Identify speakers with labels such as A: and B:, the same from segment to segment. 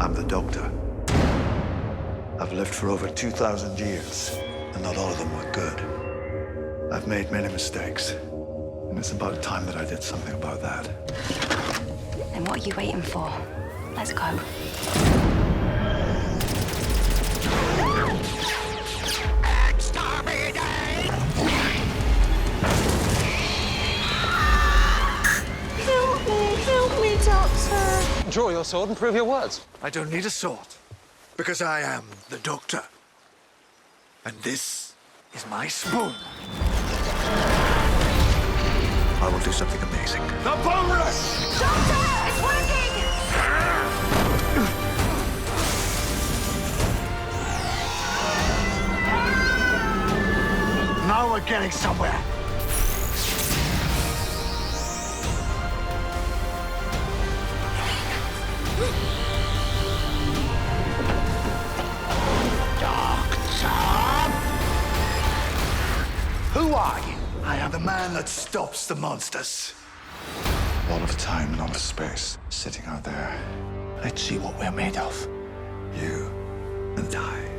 A: I'm the Doctor. I've lived for over 2,000 years, and not all of them were good. I've made many mistakes, and it's about time that I did something about that.
B: Then what are you waiting for? Let's go.
C: Help me, Doctor.
D: Draw your sword and prove your words.
A: I don't need a sword, because I am the Doctor. And this is my spoon. I will do something amazing. The bone rush!
B: Doctor! It's working!
A: Now we're getting somewhere. Who are you? I am the man that stops the monsters. All of time and all of space, sitting out there. Let's see what we're made of. You and I.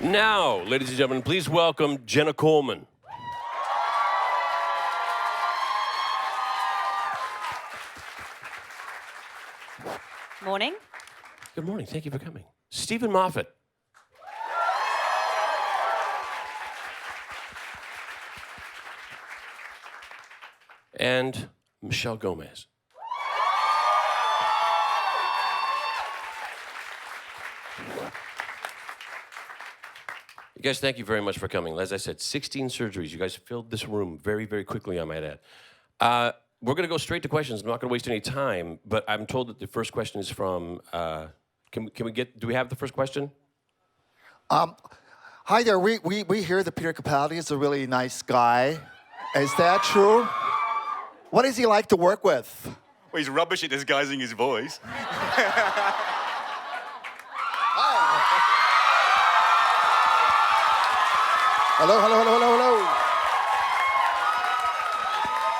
E: Now, ladies and gentlemen, please welcome Jenna Coleman.
F: Morning.
E: Good morning. Thank you for coming. Stephen Moffat. And Michelle Gomez. You guys, thank you very much for coming. As I said, 16 surgeries. You guys filled this room very, very quickly, I might add. We're going to go straight to questions. I'm not going to waste any time, but I'm told that the first question is from... do we have the first question?
G: Hi there. We hear that Peter Capaldi is a really nice guy. Is that true? What is he like to work with?
H: Well, he's rubbish at disguising his voice.
G: Hello.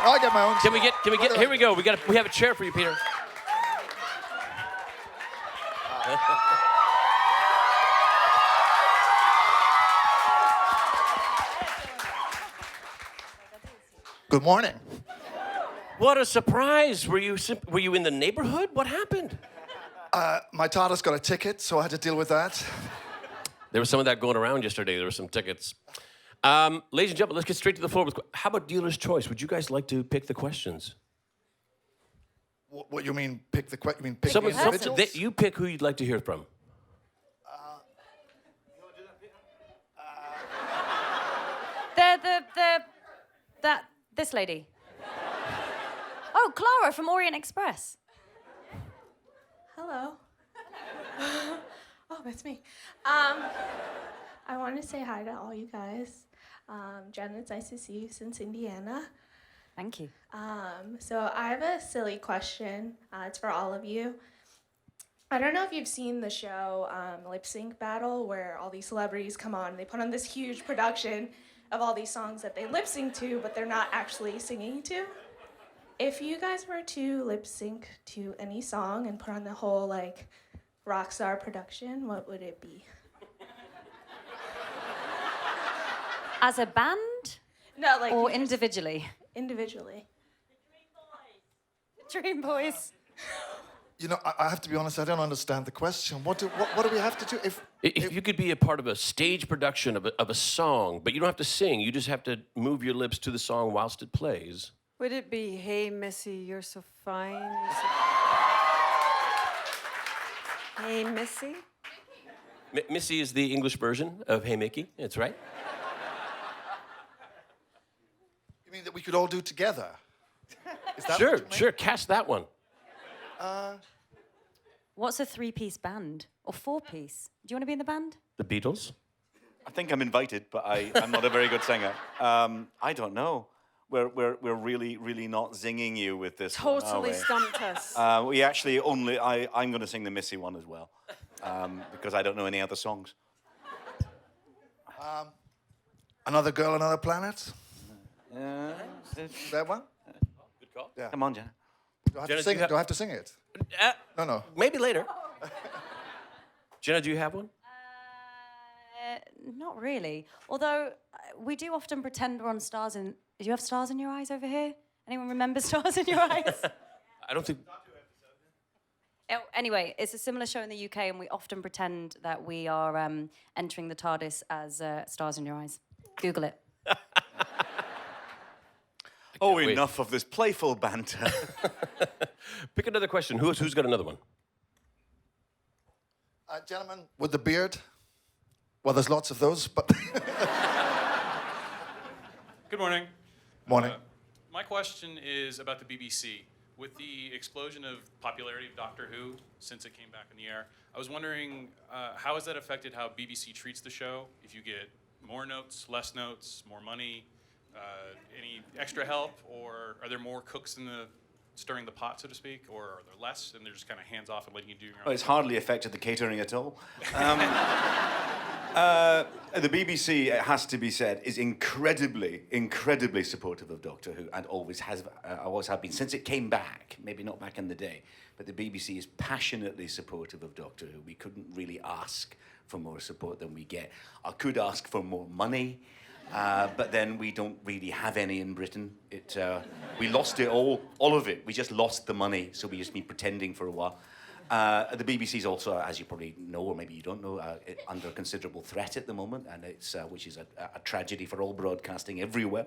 G: I'll get my own.
E: Can we get, here we go. We have a chair for you, Peter.
G: Good morning.
E: What a surprise. Were you in the neighborhood? What happened?
G: My daughter's got a ticket, so I had to deal with that.
E: There was some of that going around yesterday. There were some tickets. Ladies and gentlemen, let's get straight to the floor. How about dealer's choice? Would you guys like to pick the questions?
G: What you mean, pick the question? You mean pick
E: individuals? You pick who you'd like to hear from.
F: This lady. Oh, Clara from Orient Express.
C: Hello. Oh, that's me. I want to say hi to all you guys. Jenna, it's nice to see you since Indiana.
F: Thank you.
C: So I have a silly question. It's for all of you. I don't know if you've seen the show Lip Sync Battle, where all these celebrities come on and they put on this huge production of all these songs that they lip sync to, but they're not actually singing to. If you guys were to lip sync to any song and put on the whole like rock star production, what would it be?
F: As a band?
C: No, like
F: or individually?
C: Individually.
F: Dream Boys.
G: You know, I have to be honest, I don't understand the question. What do we have to do
E: if you could be a part of a stage production of a song, but you don't have to sing, you just have to move your lips to the song whilst it plays.
I: Would it be, hey, Missy, you're so fine? Hey, Missy?
E: Missy is the English version of Hey Mickey, that's right.
G: You mean that we could all do together? Is that
E: Sure, cast that one.
F: What's a 3-piece band? Or 4-piece? Do you want to be in the band?
E: The Beatles?
H: I think I'm invited, but I'm not a very good singer. I don't know. We're really, really not zinging you with this
I: Totally
H: one,
I: stumped us.
H: we actually I'm going to sing the Missy one as well, because I don't know any other songs.
G: Another Girl, Another Planet? That one?
E: Good call.
G: Yeah.
H: Come on, Jenna.
G: Do I have
E: Jenna,
G: to sing
E: do you
G: it? Do I have to sing it? No.
E: Maybe later. Jenna, do you have one?
F: Not really. Although we do often pretend we're on stars in. Do you have stars in your eyes over here? Anyone remember stars in your eyes?
E: I don't think.
F: Oh, anyway, it's a similar show in the UK, and we often pretend that we are entering the TARDIS as stars in your eyes. Google it.
H: Oh,
E: wait.
H: enough of this playful banter.
E: Pick another question. Who's got another one?
G: Gentleman with the beard. Well, there's lots of those, but...
D: Good morning.
G: Morning.
D: My question is about the BBC. With the explosion of popularity of Doctor Who since it came back in the air, I was wondering how has that affected how BBC treats the show? If you get more notes, less notes, more money, any extra help, or are there more cooks in the stirring the pot, so to speak, or are there less and they're just kind of hands off and letting you do your own?
H: Oh, it's hardly affected the catering at all. The BBC, it has to be said, is incredibly supportive of Doctor Who, and always have been since it came back. Maybe not back in the day, but the BBC is passionately supportive of Doctor Who. We couldn't really ask for more support than we get. I could ask for more money, but then we don't really have any in Britain. We lost it all of it. We just lost the money, so we just been pretending for a while. The BBC is also, as you probably know, or maybe you don't know, under considerable threat at the moment, and which is a tragedy for all broadcasting everywhere,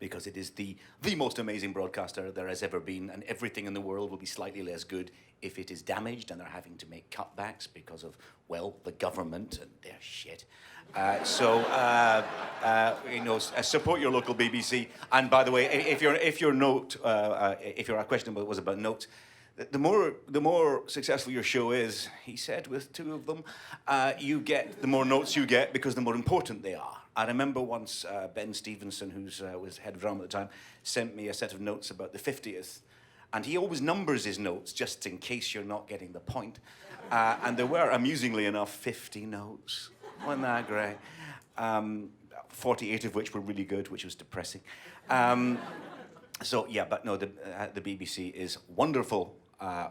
H: because it is the most amazing broadcaster there has ever been, and everything in the world will be slightly less good if it is damaged, and they're having to make cutbacks because of, well, the government and their shit. Support your local BBC. And by the way, if your question was about notes, the more successful your show is, he said with two of them, the more notes you get because the more important they are. I remember once Ben Stevenson, who was head of drama at the time, sent me a set of notes about the 50th. And he always numbers his notes just in case you're not getting the point. And there were, amusingly enough, 50 notes. Wasn't that great? 48 of which were really good, which was depressing. The BBC is wonderful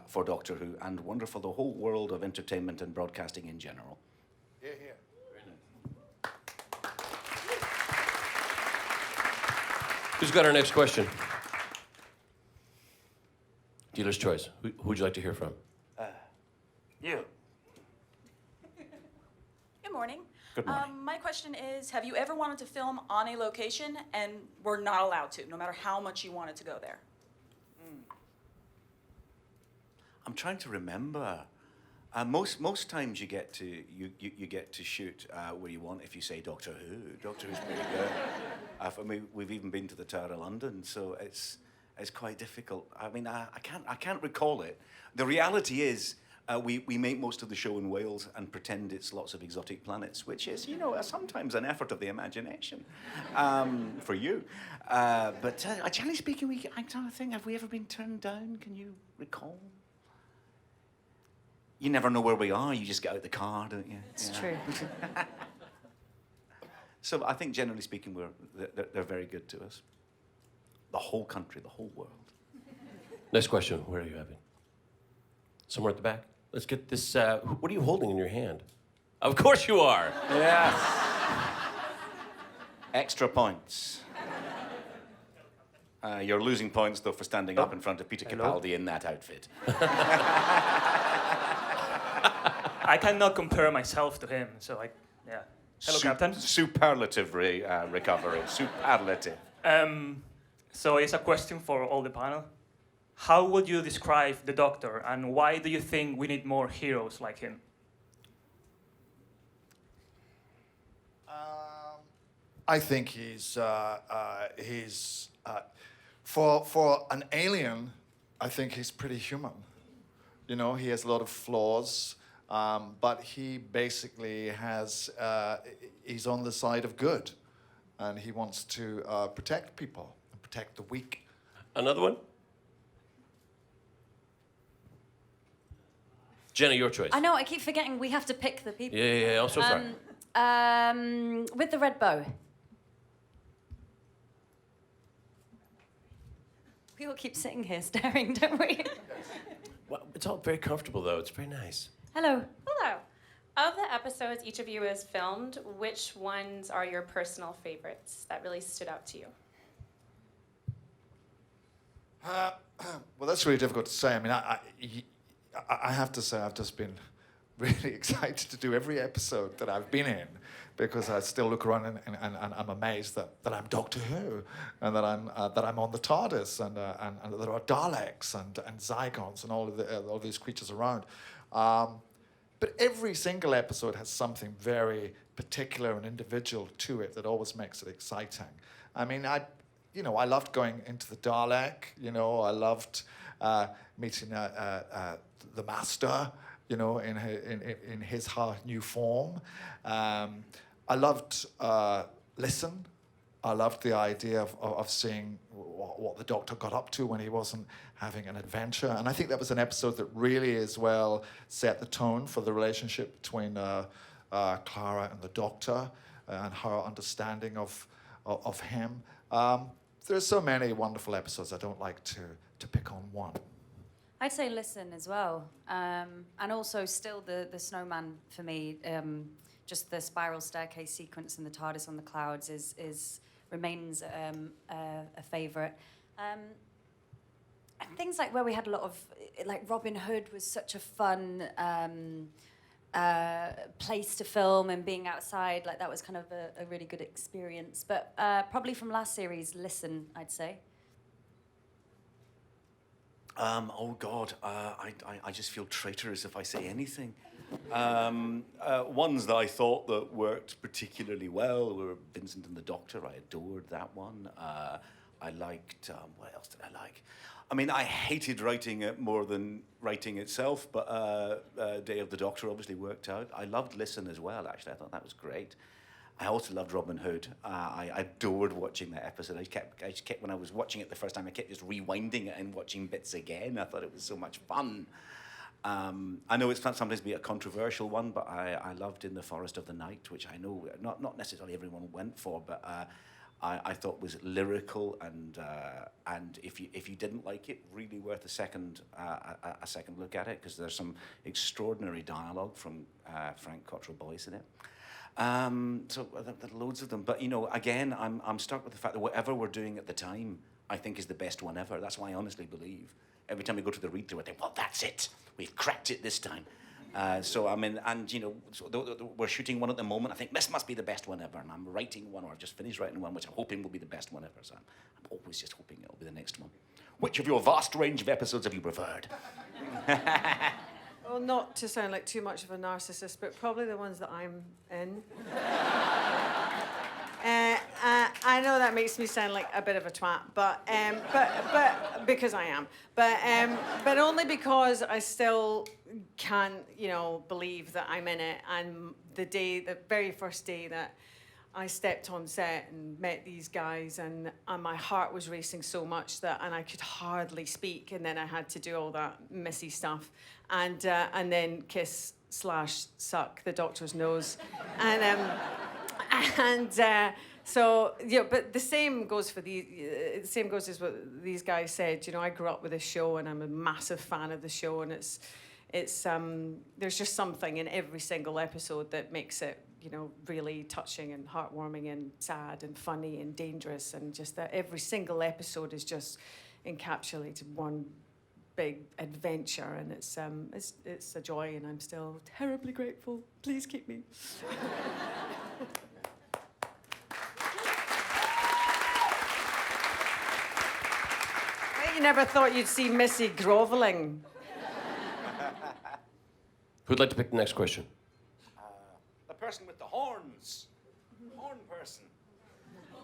H: for Doctor Who and wonderful the whole world of entertainment and broadcasting in general.
G: Here, here.
E: Who's got our next question? Dealer's choice. Who would you like to hear from?
H: You.
J: Good morning.
H: Good morning.
J: My question is, have you ever wanted to film on a location and were not allowed to, no matter how much you wanted to go there?
H: I'm trying to remember. Most times you get to shoot where you want if you say Doctor Who. Doctor Who's pretty good. We've even been to the Tower of London, so it's quite difficult. I mean, I can't recall it. The reality is, we make most of the show in Wales and pretend it's lots of exotic planets, which is, sometimes an effort of the imagination for you. But generally speaking, I'm trying to think, have we ever been turned down? Can you recall? You never know where we are. You just get out the car, don't you?
F: It's true.
H: So I think, generally speaking, they're very good to us. The whole country, the whole world.
E: Next question. Where are you having? Somewhere at the back. Let's get this. What are you holding in your hand? Of course you are.
H: Yes. Extra points. You're losing points, though, for standing up in front of Peter Capaldi in that outfit.
K: I cannot compare myself to him, so yeah. Hello, Captain.
H: Superlative recovery. Superlative.
K: So it's a question for all the panel. How would you describe the Doctor, and why do you think we need more heroes like him?
G: I think he's for an alien, I think he's pretty human. He has a lot of flaws, but he basically he's on the side of good, and he wants to protect people and protect the weak.
E: Another one? Jenna, your choice.
F: I know, I keep forgetting we have to pick the people.
E: Yeah, I'm so sorry.
F: With the red bow. We all keep sitting here staring, don't we?
E: Well, it's all very comfortable, though. It's very nice.
F: Hello.
L: Hello. Of the episodes each of you has filmed, which ones are your personal favorites that really stood out to you?
G: Well, that's really difficult to say. I mean, I have to say I've just been really excited to do every episode that I've been in, because I still look around and I'm amazed that I'm Doctor Who, and that I'm on the TARDIS, and there are Daleks and Zygons and all these creatures around. But every single episode has something very particular and individual to it that always makes it exciting. I mean, I loved going into the Dalek. I loved meeting the Master. In his new form. I loved Listen. I loved the idea of seeing what the Doctor got up to when he wasn't having an adventure. And I think that was an episode that really as well set the tone for the relationship between Clara and the Doctor, and her understanding of him. There's so many wonderful episodes. I don't like to pick on one.
F: I'd say Listen as well. And also still the snowman for me, just the spiral staircase sequence and the TARDIS on the clouds remains a favourite. And things like where we had a lot of, like Robin Hood was such a fun place to film, and being outside, like that was kind of a really good experience. But probably from last series, Listen, I'd say.
H: Oh God, I just feel traitorous if I say anything. Ones that I thought that worked particularly well were Vincent and the Doctor. I adored that one. I liked, what else did I like? I mean, I hated writing it more than writing itself, but Day of the Doctor obviously worked out. I loved Listen as well, actually. I thought that was great. I also loved Robin Hood. I adored watching that episode. I just kept, when I was watching it the first time, I kept just rewinding it and watching bits again. I thought it was so much fun. I know it's sometimes be a controversial one, but I loved In the Forest of the Night, which I know not necessarily everyone went for, but I thought was lyrical, and if you didn't like it, really worth a second look at it, because there's some extraordinary dialogue from Frank Cottrell Boyce in it. So there are loads of them, but again, I'm stuck with the fact that whatever we're doing at the time, I think is the best one ever. That's why I honestly believe every time we go to the read through, I think, well, that's it, we've cracked it this time. So I mean, and we're shooting one at the moment. I think this must be the best one ever, and I'm writing one, or I've just finished writing one, which I'm hoping will be the best one ever. So I'm always just hoping it'll be the next one. Which of your vast range of episodes have you preferred?
I: Well, not to sound like too much of a narcissist, but probably the ones that I'm in. I know that makes me sound like a bit of a twat, but because I am, but only because I still can't, believe that I'm in it. And the very first day that I stepped on set and met these guys, and my heart was racing so much and I could hardly speak, and then I had to do all that Missy stuff, and then kiss/suck the Doctor's nose, so but the same goes for the same goes as what these guys said. I grew up with this show, and I'm a massive fan of the show, and it's there's just something in every single episode that makes it really touching and heartwarming and sad and funny and dangerous, and just that every single episode is just encapsulated one big adventure, and it's a joy, and I'm still terribly grateful. Please keep me. You never thought you'd see Missy groveling.
E: Who'd like to pick the next question?
H: The person with the horns. Horn person. Do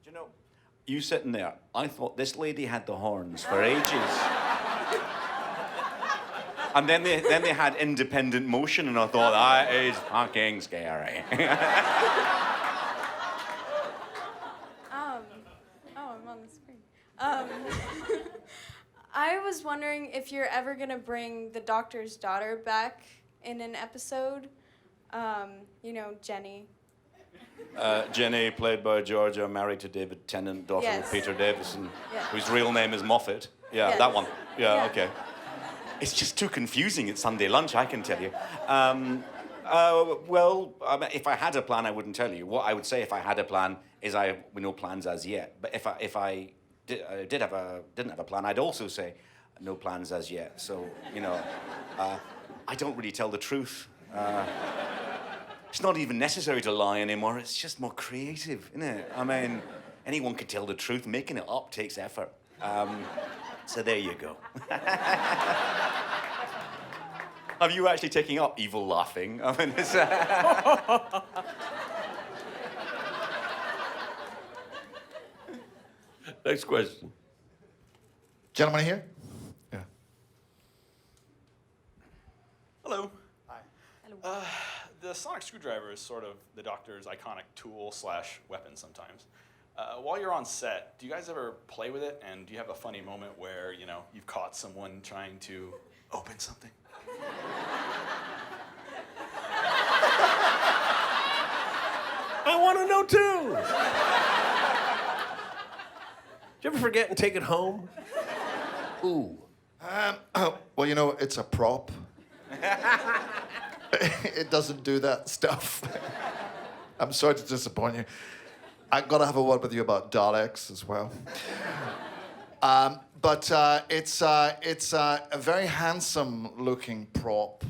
H: you know, you sitting there, I thought this lady had the horns for ages. And then they had independent motion, and I thought, that is fucking scary.
L: I'm on the screen. I was wondering if you're ever gonna bring the Doctor's daughter back in an episode. Jenny.
H: Jenny, played by Georgia, married to David Tennant, daughter
J: Yes.
H: of Peter Davison,
J: Yeah.
H: whose real name is Moffat. Yeah,
J: Yes.
H: that one. Yeah,
J: Yeah.
H: okay. It's just too confusing at Sunday lunch, I can tell you. Well, if I had a plan, I wouldn't tell you. What I would say if I had a plan is we no plans as yet. But if I didn't have a plan, I'd also say no plans as yet. So, I don't really tell the truth. It's not even necessary to lie anymore. It's just more creative, isn't it? I mean, anyone can tell the truth. Making it up takes effort. So there you go. Have you actually taken up evil laughing? I mean, it's...
E: Next question.
G: Gentleman here? Yeah.
M: Hello. Hi. Hello. The sonic screwdriver is sort of the Doctor's iconic tool / weapon sometimes. While you're on set, do you guys ever play with it? And do you have a funny moment where, you've caught someone trying to open something?
E: I want to know too. Did you ever forget and take it home? Ooh.
G: Well, it's a prop. It doesn't do that stuff. I'm sorry to disappoint you. I've got to have a word with you about Daleks as well. But it's a very handsome-looking prop,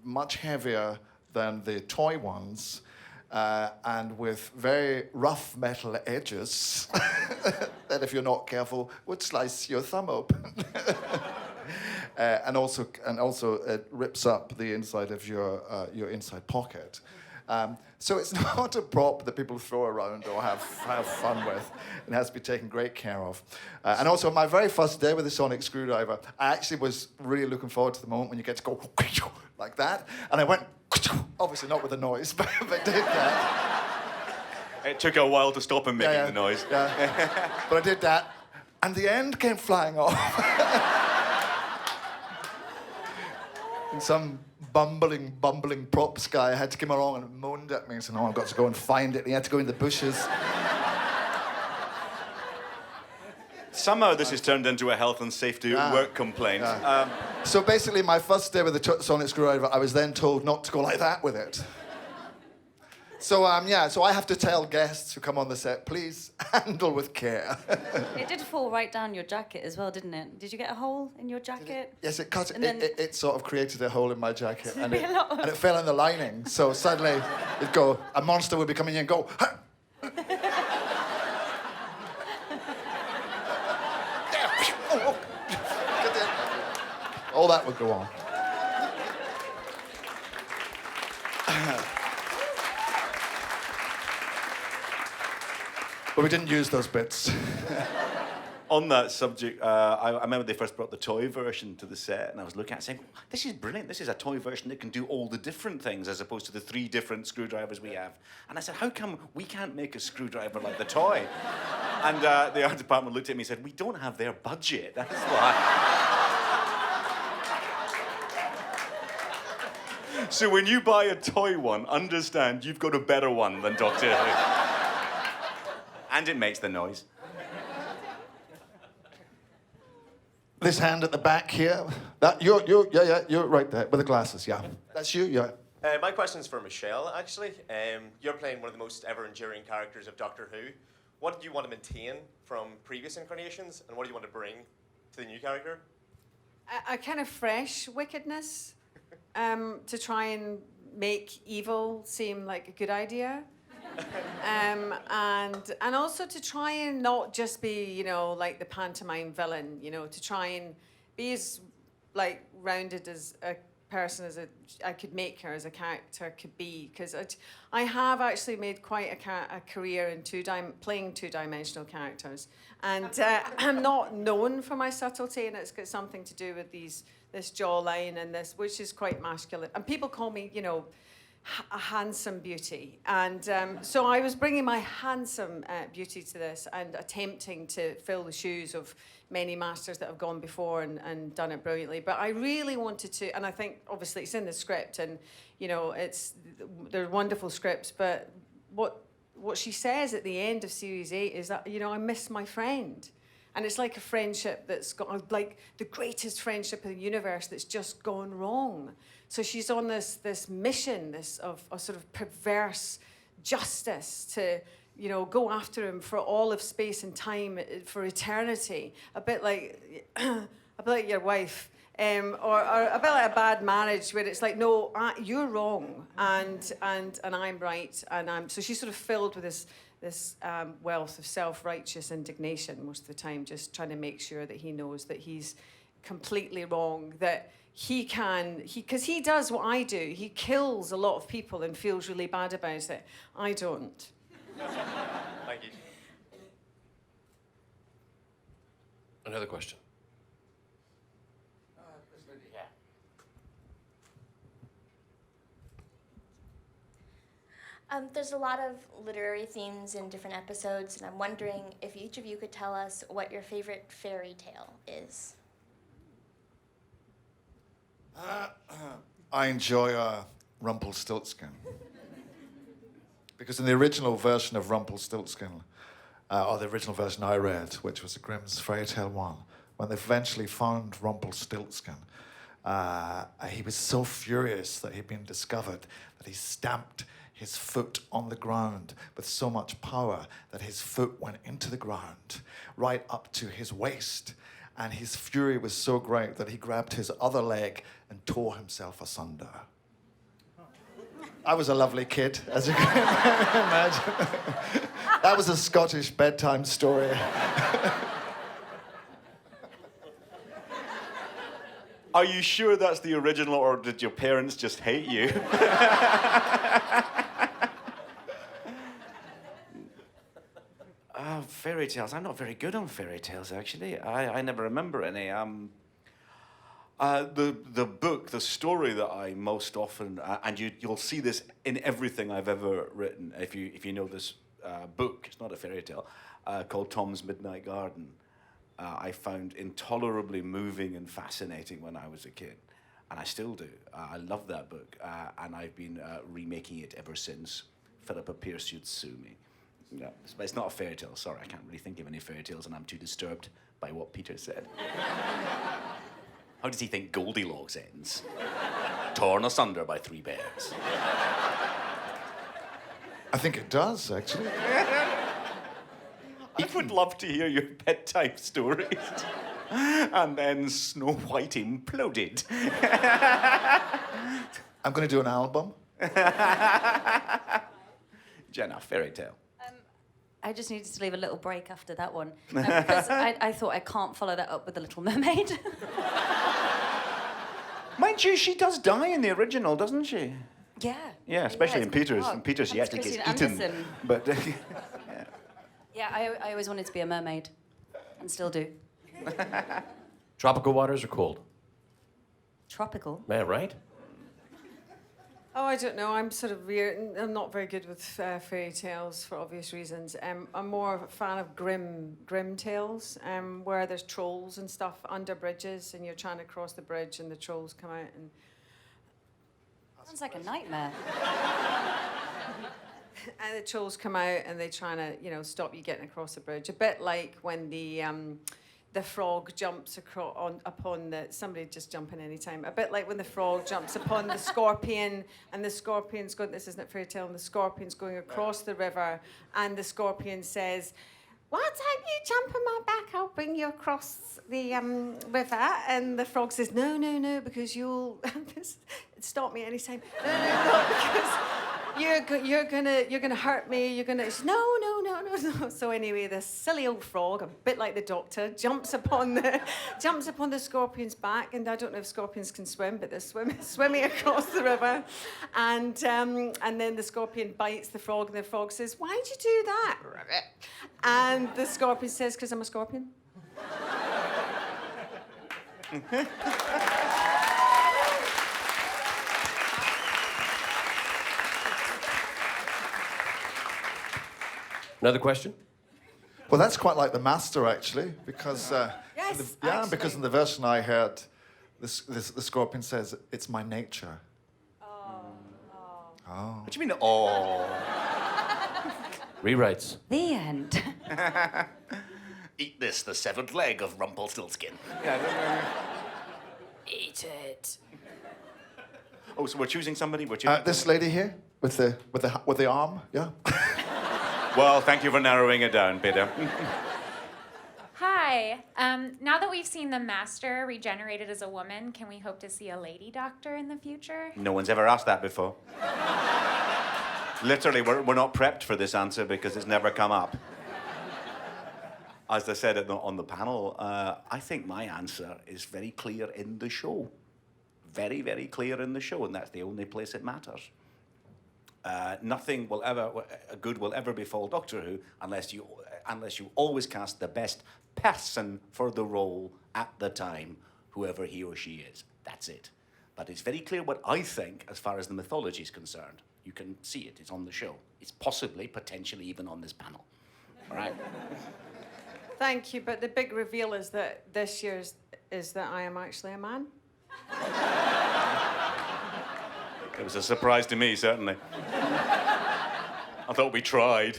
G: much heavier than the toy ones, and with very rough metal edges that, if you're not careful, would slice your thumb open. And also it rips up the inside of your inside pocket. So it's not a prop that people throw around or have fun with. It has to be taken great care of. And also, my very first day with the sonic screwdriver, I actually was really looking forward to the moment when you get to go like that. And I went, obviously not with the noise, but did that.
H: It took a while to stop him making the noise.
G: Yeah. But I did that, and the end came flying off. And some bumbling props guy had to come along and moaned at me and said, "No, I've got to go and find it." And he had to go in the bushes.
H: Somehow this has turned into a health and safety work complaint.
G: So basically, my first day with the sonic screwdriver, I was then told not to go like that with it. So so I have to tell guests who come on the set, please handle with care.
F: It did fall right down your jacket as well, didn't it? Did you get a hole in your jacket?
G: Yes, it cut.
F: And then-
G: It sort of created a hole in my jacket, and
F: be a lot of-
G: it fell in the lining. So suddenly, a monster would be coming in and go. "Huh." All that would go on. But we didn't use those bits.
H: On that subject, I remember they first brought the toy version to the set, and I was looking at it saying, this is brilliant. This is a toy version that can do all the different things as opposed to the 3 different screwdrivers we have. And I said, how come we can't make a screwdriver like the toy? And the art department looked at me and said, we don't have their budget. That's why. So when you buy a toy one, understand you've got a better one than Doctor Who. And it makes the noise.
G: This hand at the back here. You're right there with the glasses. Yeah, that's you. Yeah.
N: My question is for Michelle, actually. You're playing one of the most ever-enduring characters of Doctor Who. What do you want to maintain from previous incarnations, and what do you want to bring to the new character?
I: A kind of fresh wickedness, to try and make evil seem like a good idea. And also to try and not just be, like the pantomime villain, to try and be as rounded as a person as I could make her as a character could be, because I have actually made quite a career in playing 2-dimensional characters, and I'm not known for my subtlety, and it's got something to do with this jawline and this, which is quite masculine, and people call me, a handsome beauty. And so I was bringing my handsome beauty to this and attempting to fill the shoes of many masters that have gone before and done it brilliantly. But I really wanted to, and I think obviously it's in the script, and you know, they're wonderful scripts, but what she says at the end of series 8 is that, you know, I miss my friend. And it's like a friendship that's got, like the greatest friendship in the universe that's just gone wrong. So she's on this mission, of a sort of perverse justice to, you know, go after him for all of space and time, for eternity. A bit like your wife, or a bit like a bad marriage where it's like, no, you're wrong, and I'm right, and so she's sort of filled with this wealth of self-righteous indignation most of the time, just trying to make sure that he knows that he's completely wrong, that because he does what I do. He kills a lot of people and feels really bad about it. I don't.
N: Thank you.
E: Another question.
O: There's a lot of literary themes in different episodes, and I'm wondering if each of you could tell us what your favorite fairy tale is.
G: I enjoy Rumpelstiltskin. Because in the original version of Rumpelstiltskin, or the original version I read, which was the Grimm's Fairy Tale 1, when they eventually found Rumpelstiltskin, he was so furious that he'd been discovered that he stamped his foot on the ground with so much power that his foot went into the ground right up to his waist. And his fury was so great that he grabbed his other leg and tore himself asunder. I was a lovely kid, as you can imagine. That was a Scottish bedtime story.
H: Are you sure that's the original, or did your parents just hate you? Fairy tales. I'm not very good on fairy tales, actually. I never remember any. The book, the story that I most often, and you'll see this in everything I've ever written, if you know this book, it's not a fairy tale, called Tom's Midnight Garden. I found intolerably moving and fascinating when I was a kid, and I still do. I love that book, and I've been remaking it ever since. Philippa Pierce should sue me. No, it's not a fairy tale. Sorry, I can't really think of any fairy tales, and I'm too disturbed by what Peter said. How does he think Goldilocks ends? Torn asunder by 3 bears.
G: I think it does, actually.
H: I would love to hear your bedtime stories. And then Snow White imploded.
G: I'm going to do an album.
H: Jenna, fairy tale.
F: I just needed to leave a little break after that one. Because I thought I can't follow that up with The Little Mermaid.
H: Mind you, she does die in the original, doesn't she?
F: Yeah.
H: Yeah, especially in Peter's.
F: dark.
H: In Peter's,
F: And
H: yet
F: it's
H: it gets
F: Christine
H: eaten.
F: Anderson.
H: But
F: Yeah, I always wanted to be a mermaid. And still do.
E: Tropical waters or cold?
F: Tropical.
E: Man, right?
I: Oh, I don't know. I'm sort of weird. I'm not very good with fairy tales for obvious reasons. I'm more a fan of grim tales, where there's trolls and stuff under bridges, and you're trying to cross the bridge, and the trolls come out and.
F: Sounds like a nightmare.
I: And the trolls come out and they try to, you know, stop you getting across the bridge. A bit like when the frog jumps upon the... Somebody just jump in any time. A bit like when the frog jumps upon the scorpion, and the scorpion's going... This isn't a fairy tale. And the scorpion's going across the river, and the scorpion says, "Why don't you jump on my back? I'll bring you across the river." And the frog says, "No, because you'll stop me anytime. No, because you're gonna hurt me. You're gonna no. So anyway, this silly old frog, a bit like the Doctor, jumps upon the scorpion's back, and I don't know if scorpions can swim, but they're swimming across the river, and then the scorpion bites the frog, and the frog says, "Why'd you do that?" And the scorpion says, "'Cause I'm a scorpion."
E: Another question?
G: Well, that's quite like the Master, actually, because
I: Yes,
G: because in the version I heard, the Scorpion says, "It's my nature." Oh.
H: What do you mean, oh?
E: Rewrites.
F: The end.
H: Eat this, the severed leg of Rumpelstiltskin.
F: Eat it.
H: Oh, so we're choosing somebody? We're choosing
G: This lady here with the arm, yeah.
H: Well, thank you for narrowing it down, Peter.
P: Hi. Now that we've seen the Master regenerated as a woman, can we hope to see a lady doctor in the future?
H: No one's ever asked that before. Literally, we're not prepped for this answer because it's never come up. As I said on the panel, I think my answer is very clear in the show. Very, very clear in the show, and that's the only place it matters. Nothing good will ever befall Doctor Who unless you always cast the best person for the role at the time, whoever he or she is. That's it. But it's very clear what I think as far as the mythology is concerned. You can see it. It's on the show. It's potentially even on this panel. All right?
I: Thank you, but the big reveal is that this year's is that I am actually a man.
H: It was a surprise to me, certainly. I thought we tried.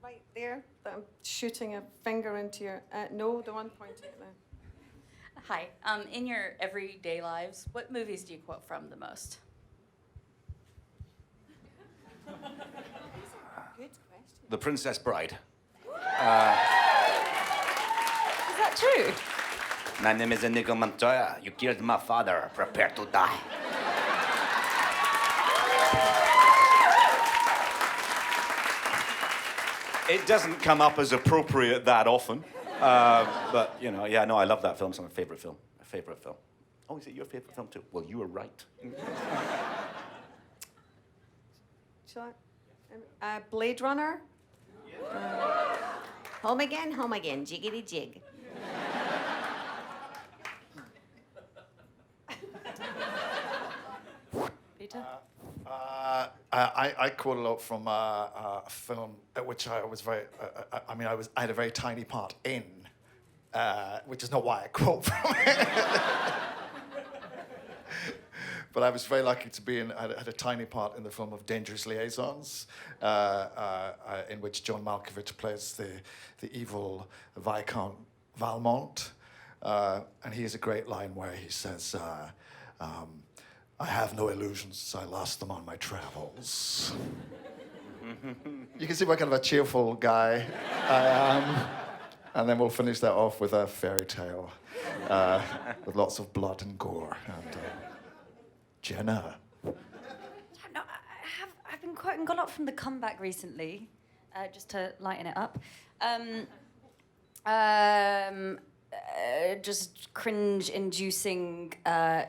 I: Right there, that I'm shooting a finger into your... no, the one pointing at the...
J: Hi. In your everyday lives, what movies do you quote from the most?
I: Good question.
H: The Princess Bride.
I: Is that true?
H: My name is Inigo Montoya. You killed my father. Prepare to die. It doesn't come up as appropriate that often. But, I love that film. It's my favourite film. My favourite film. Oh, is it your favourite film too? Well, you were right.
I: Shall I? Blade Runner?
Q: Home again, jiggity jig.
I: Peter?
G: I quote a lot from a film at which I was very. I had a very tiny part in, which is not why I quote from it. But I was very lucky to be had a tiny part in the film of Dangerous Liaisons, in which John Malkovich plays the evil Viscount Valmont, and he has a great line where he says. I have no illusions, I lost them on my travels. You can see what kind of a cheerful guy I am. And then we'll finish that off with a fairy tale with lots of blood and gore. And Jenna.
F: No, I've been quoting a lot from The Comeback recently, just to lighten it up. Just cringe-inducing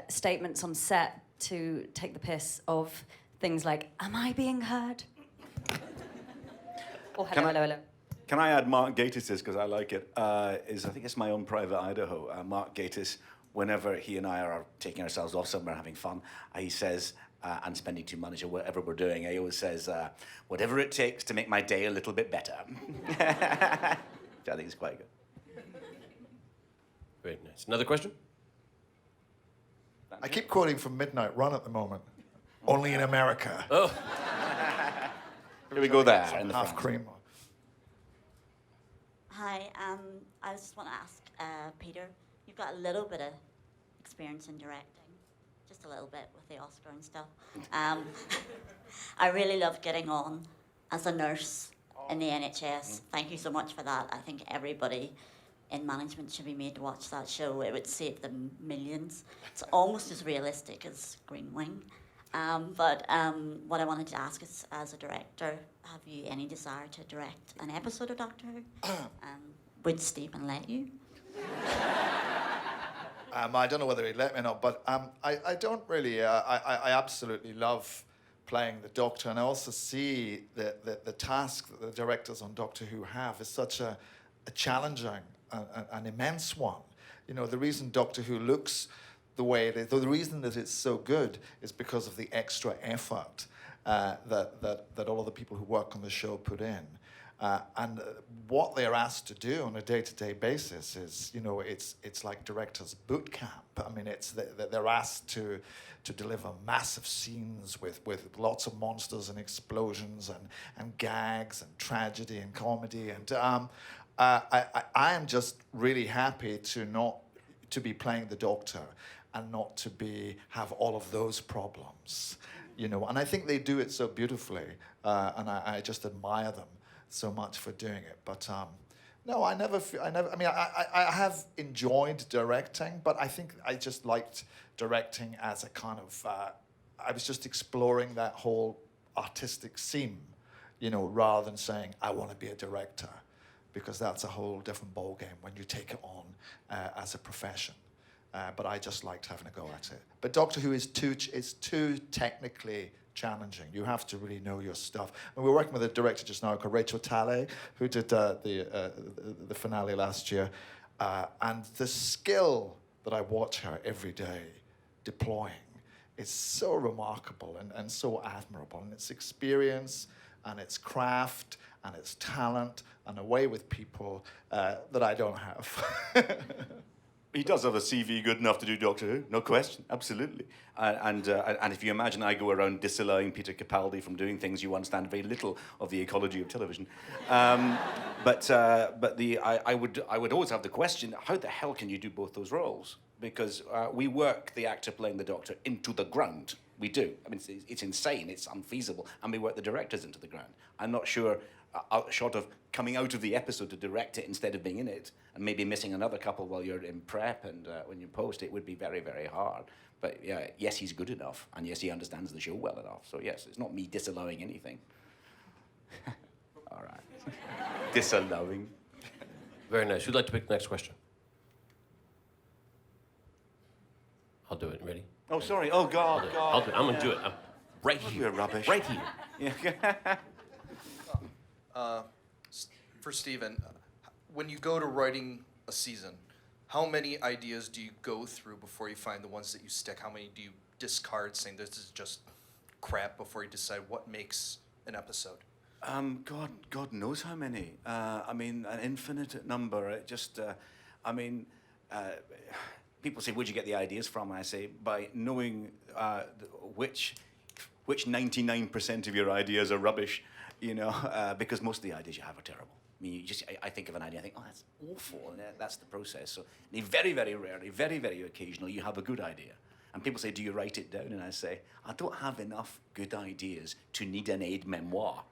F: statements on set to take the piss of things like, am I being heard? Or hello.
H: Can I add Mark Gatiss, because I like it, I think it's My Own Private Idaho. Mark Gatiss, whenever he and I are taking ourselves off somewhere having fun, he says, and spending too much or whatever we're doing, he always says, whatever it takes to make my day a little bit better. Which I think is quite good.
E: Very nice. Another question?
G: I keep quoting from Midnight Run at the moment. Only in America.
E: Oh.
H: Here we go there. In the
G: half
H: front.
G: cream.
Q: Hi, I just want to ask Peter, you've got a little bit of experience in directing, just a little bit with the Oscar and stuff. I really love getting on as a nurse in the NHS. Thank you so much for that. I think everybody in management should be made to watch that show. It would save them millions. It's almost as realistic as Green Wing. But what I wanted to ask is, as a director, have you any desire to direct an episode of Doctor Who? Would Stephen let you?
G: I don't know whether he'd let me or not, but I don't really. I absolutely love playing the Doctor, and I also see the task that the directors on Doctor Who have is such a challenging, an immense one. You know, the reason Doctor Who looks the way it is. The reason that it's so good is because of the extra effort that all of the people who work on the show put in. And what they're asked to do on a day-to-day basis is, it's like director's boot camp. I mean, they're asked to deliver massive scenes with lots of monsters and explosions and gags and tragedy and comedy. And I am just really happy to be playing the Doctor and not to have all of those problems, And I think they do it so beautifully, and I just admire them so much for doing it. But no, I mean, I have enjoyed directing, but I think I just liked directing as a kind of, I was just exploring that whole artistic seam, rather than saying, I want to be a director, because that's a whole different ballgame when you take it on as a profession. But I just liked having a go at it. But Doctor Who is too technically challenging. You have to really know your stuff. And we're working with a director just now called Rachel Talley, who did the finale last year. And the skill that I watch her every day deploying is so remarkable and so admirable. And it's experience and it's craft and it's talent and a way with people that I don't have.
H: He does have a CV good enough to do Doctor Who, no question, absolutely. And if you imagine I go around disallowing Peter Capaldi from doing things, you understand very little of the ecology of television. But I would always have the question: how the hell can you do both those roles? Because we work the actor playing the Doctor into the ground. We do. I mean, it's insane. It's unfeasible, and we work the directors into the ground. I'm not sure. Short of coming out of the episode to direct it instead of being in it, and maybe missing another couple while you're in prep and when you post, it would be very, very hard. But yeah, yes, he's good enough, and yes, he understands the show well enough. So yes, it's not me disallowing anything. All right. Disallowing.
E: Very nice. Who'd like to pick the next question? I'll do it. Ready?
H: Oh, sorry. Oh, God.
E: I'm going to do it. I'm right here.
H: You're rubbish.
E: Right here.
H: Yeah.
R: For Stephen, when you go to writing a season, how many ideas do you go through before you find the ones that you stick? How many do you discard, saying this is just crap, before you decide what makes an episode?
H: God knows how many. I mean, an infinite number. It just, people say, where'd you get the ideas from? I say, by knowing which 99% of your ideas are rubbish. Because most of the ideas you have are terrible. I mean, I think of an idea, I think, oh, that's awful. And that's the process. So very, very rarely, very, very occasionally, you have a good idea. And people say, do you write it down? And I say, I don't have enough good ideas to need an aid memoir.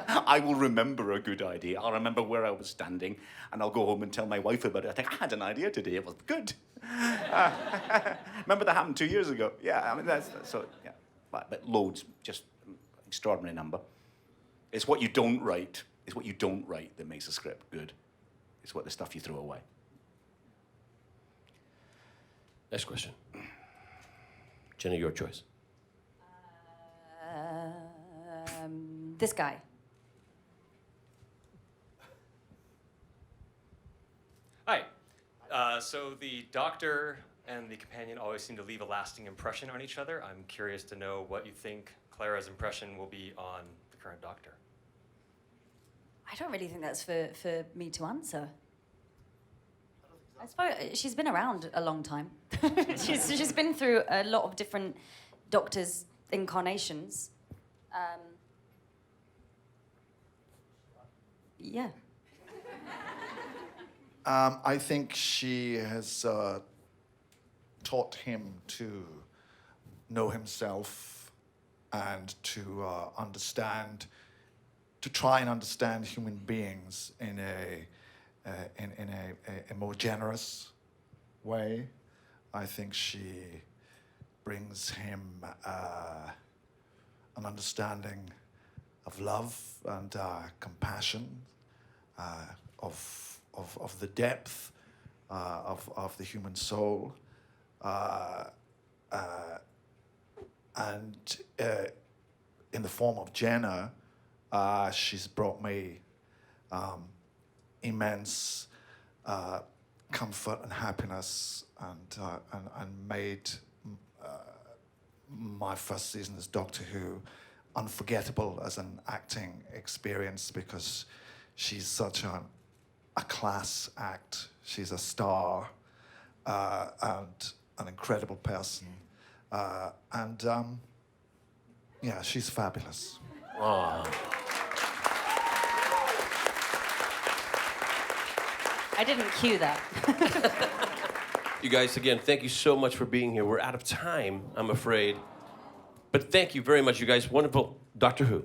H: I will remember a good idea. I'll remember where I was standing, and I'll go home and tell my wife about it. I think, I had an idea today. It was good. Remember that happened 2 years ago? Yeah, I mean, so, yeah. But loads, just extraordinary number. It's what you don't write. It's what you don't write that makes a script good. It's what the stuff you throw away.
E: Next question. Jenna, your choice.
F: This guy.
S: Hi. So the Doctor and the companion always seem to leave a lasting impression on each other. I'm curious to know what you think Clara's impression will be on the current Doctor.
F: I don't really think that's for me to answer. I suppose she's been around a long time. she's been through a lot of different Doctors' incarnations. Yeah.
G: I think she has taught him to know himself and to understand. To try and understand human beings in a more generous way. I think she brings him an understanding of love and compassion, of the depth of the human soul, and in the form of Jenna. She's brought me immense comfort and happiness, and made my first season as Doctor Who unforgettable as an acting experience, because she's such a class act. She's a star and an incredible person. Yeah, she's fabulous.
E: Aw.
F: I didn't cue that.
E: You guys, again, thank you so much for being here. We're out of time, I'm afraid. But thank you very much, you guys. Wonderful Doctor Who.